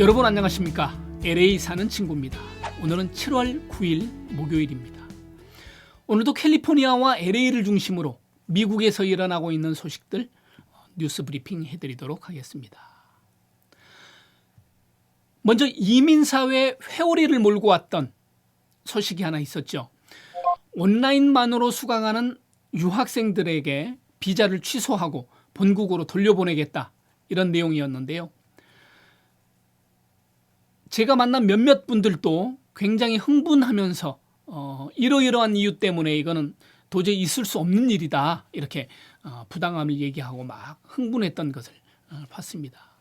여러분 안녕하십니까? LA 사는 친구입니다. 오늘은 7월 9일 목요일입니다. 오늘도 캘리포니아와 LA를 중심으로 미국에서 일어나고 있는 소식들 뉴스 브리핑 해드리도록 하겠습니다. 먼저 이민사회 회오리를 몰고 왔던 소식이 하나 있었죠. 온라인만으로 수강하는 유학생들에게 비자를 취소하고 본국으로 돌려보내겠다, 이런 내용이었는데요. 제가 만난 몇몇 분들도 굉장히 흥분하면서 이러이러한 이유 때문에 이거는 도저히 있을 수 없는 일이다, 이렇게 부당함을 얘기하고 막 흥분했던 것을 봤습니다.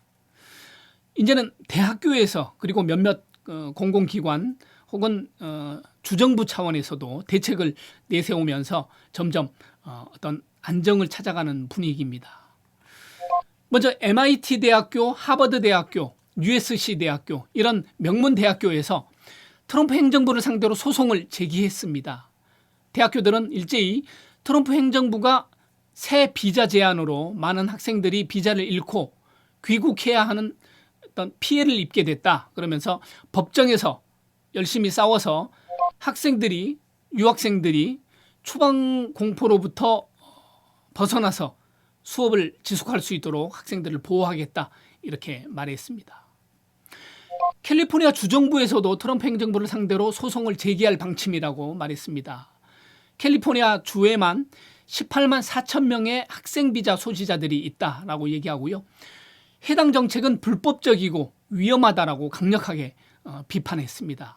이제는 대학교에서 그리고 몇몇 공공기관 혹은 주정부 차원에서도 대책을 내세우면서 점점 어떤 안정을 찾아가는 분위기입니다. 먼저 MIT 대학교, 하버드 대학교, USC 대학교, 이런 명문 대학교에서 트럼프 행정부를 상대로 소송을 제기했습니다. 대학교들은 일제히 트럼프 행정부가 새 비자 제한으로 많은 학생들이 비자를 잃고 귀국해야 하는 어떤 피해를 입게 됐다, 그러면서 법정에서 열심히 싸워서 유학생들이 추방 공포로부터 벗어나서 수업을 지속할 수 있도록 학생들을 보호하겠다, 이렇게 말했습니다. 캘리포니아 주정부에서도 트럼프 행정부를 상대로 소송을 제기할 방침이라고 말했습니다. 캘리포니아 주에만 18만 4천 명의 학생 비자 소지자들이 있다라고 얘기하고요. 해당 정책은 불법적이고 위험하다라고 강력하게 비판했습니다.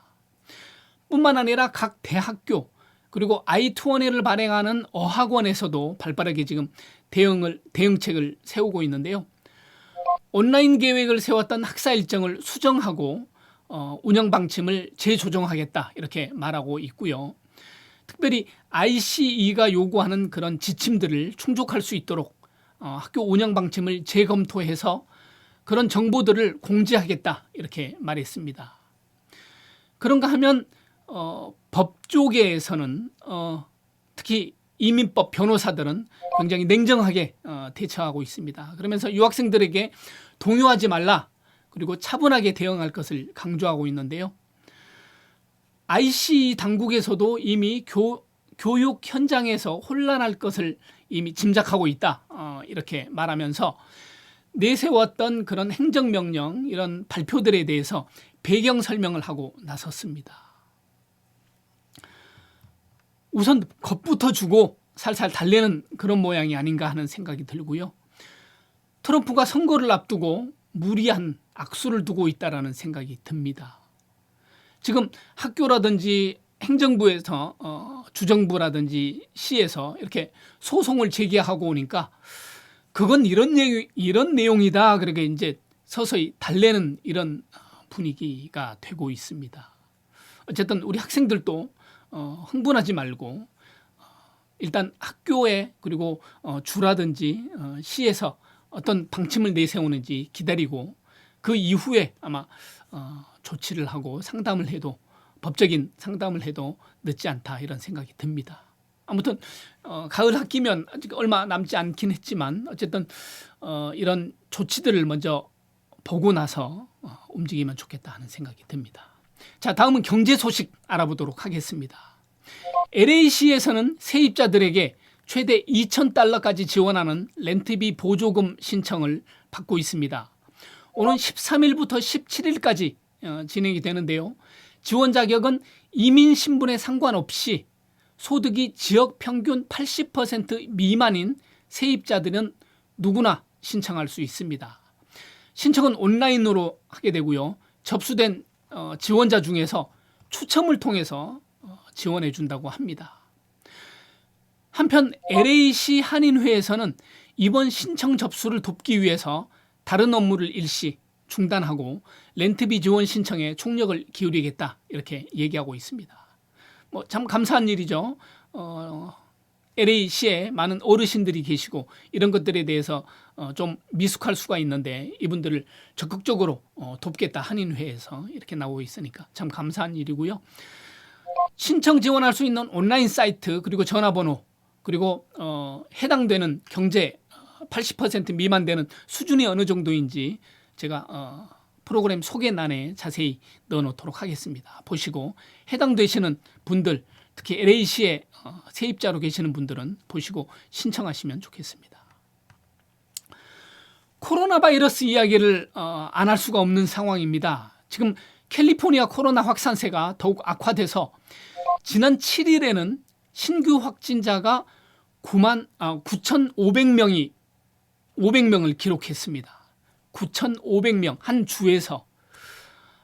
뿐만 아니라 각 대학교 그리고 I-20를 발행하는 어학원에서도 발빠르게 지금 대응책을 세우고 있는데요. 온라인 계획을 세웠던 학사 일정을 수정하고 운영 방침을 재조정하겠다, 이렇게 말하고 있고요. 특별히 ICE가 요구하는 그런 지침들을 충족할 수 있도록 학교 운영 방침을 재검토해서 그런 정보들을 공지하겠다, 이렇게 말했습니다. 그런가 하면 법 쪽에서는 특히 이민법 변호사들은 굉장히 냉정하게 대처하고 있습니다. 그러면서 유학생들에게 동요하지 말라, 그리고 차분하게 대응할 것을 강조하고 있는데요. ICE 당국에서도 이미 교육 현장에서 혼란할 것을 이미 짐작하고 있다, 이렇게 말하면서 내세웠던 그런 행정명령, 이런 발표들에 대해서 배경 설명을 하고 나섰습니다. 우선 겁부터 주고 살살 달래는 그런 모양이 아닌가 하는 생각이 들고요. 트럼프가 선거를 앞두고 무리한 악수를 두고 있다는 생각이 듭니다. 지금 학교라든지 행정부에서 주정부라든지 시에서 이렇게 소송을 제기하고 오니까 그건 이런 내용이다, 그러니까 이제 서서히 달래는 이런 분위기가 되고 있습니다. 어쨌든 우리 학생들도 흥분하지 말고 일단 학교에 그리고 주라든지 시에서 어떤 방침을 내세우는지 기다리고 그 이후에 아마 조치를 하고 법적인 상담을 해도 늦지 않다, 이런 생각이 듭니다. 아무튼 가을 학기면 아직 얼마 남지 않긴 했지만 어쨌든 이런 조치들을 먼저 보고 나서 움직이면 좋겠다 하는 생각이 듭니다. 자, 다음은 경제 소식 알아보도록 하겠습니다. LA시에서는 세입자들에게 최대 $2,000까지 지원하는 렌트비 보조금 신청을 받고 있습니다. 오는 13일부터 17일까지 진행이 되는데요. 지원 자격은 이민 신분에 상관없이 소득이 지역 평균 80% 미만인 세입자들은 누구나 신청할 수 있습니다. 신청은 온라인으로 하게 되고요. 접수된 지원자 중에서 추첨을 통해서 지원해 준다고 합니다. 한편 LA시 한인회에서는 이번 신청 접수를 돕기 위해서 다른 업무를 일시 중단하고 렌트비 지원 신청에 총력을 기울이겠다, 이렇게 얘기하고 있습니다. 참 감사한 일이죠. LA시에 많은 어르신들이 계시고 이런 것들에 대해서 좀 미숙할 수가 있는데 이분들을 적극적으로 돕겠다, 한인회에서 이렇게 나오고 있으니까 참 감사한 일이고요. 신청 지원할 수 있는 온라인 사이트 그리고 전화번호 그리고 해당되는 경제 80% 미만 되는 수준이 어느 정도인지 제가 프로그램 소개란에 자세히 넣어놓도록 하겠습니다. 보시고 해당되시는 분들, 특히 LA시에 세입자로 계시는 분들은 보시고 신청하시면 좋겠습니다. 코로나 바이러스 이야기를 안 할 수가 없는 상황입니다. 지금 캘리포니아 코로나 확산세가 더욱 악화돼서 지난 7일에는 신규 확진자가 9,500명을 기록했습니다. 9,500명 한 주에서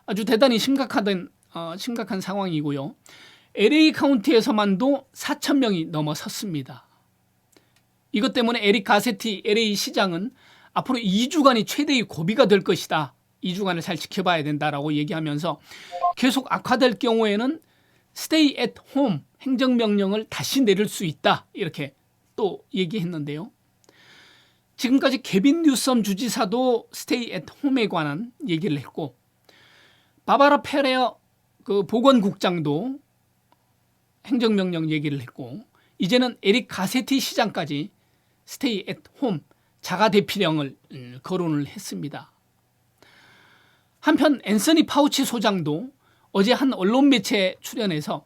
아주 대단히 심각한 상황이고요. LA 카운티에서만도 4,000명이 넘어섰습니다. 이것 때문에 에릭 가세티 LA 시장은 앞으로 2주간이 최대의 고비가 될 것이다. 2주간을 잘 지켜봐야 된다라고 얘기하면서 계속 악화될 경우에는 stay at home 행정명령을 다시 내릴 수 있다. 이렇게 또 얘기했는데요. 지금까지 게빈 뉴섬 주지사도 stay at home에 관한 얘기를 했고 바바라 페레어 그 보건국장도 행정명령 얘기를 했고 이제는 에릭 가세티 시장까지 stay at home 자가 대피령을 거론을 했습니다. 한편 앤서니 파우치 소장도 어제 한 언론 매체에 출연해서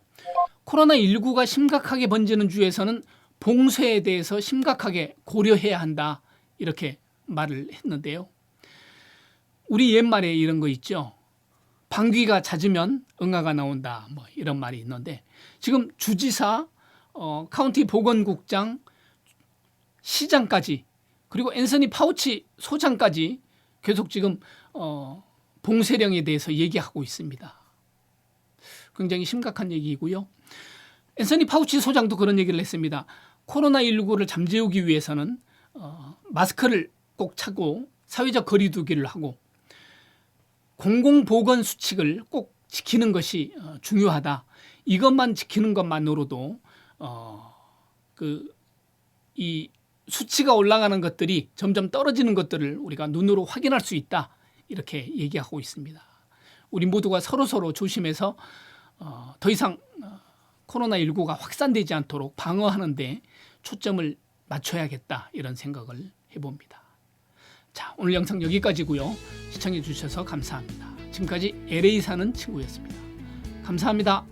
코로나19가 심각하게 번지는 주에서는 봉쇄에 대해서 심각하게 고려해야 한다 이렇게 말을 했는데요. 우리 옛말에 이런 거 있죠. 방귀가 잦으면 응아가 나온다 뭐 이런 말이 있는데 지금 주지사, 카운티 보건국장, 시장까지 그리고 앤서니 파우치 소장까지 계속 지금 봉쇄령에 대해서 얘기하고 있습니다. 굉장히 심각한 얘기이고요. 앤서니 파우치 소장도 그런 얘기를 했습니다. 코로나19를 잠재우기 위해서는 마스크를 꼭 차고 사회적 거리 두기를 하고 공공보건 수칙을 꼭 지키는 것이 중요하다. 이것만 지키는 것만으로도 이 수치가 올라가는 것들이 점점 떨어지는 것들을 우리가 눈으로 확인할 수 있다. 이렇게 얘기하고 있습니다. 우리 모두가 서로 조심해서 더 이상 코로나19가 확산되지 않도록 방어하는 데 초점을 맞춰야겠다. 이런 생각을 해봅니다. 자, 오늘 영상 여기까지고요. 시청해 주셔서 감사합니다. 지금까지 LA 사는 친구였습니다. 감사합니다.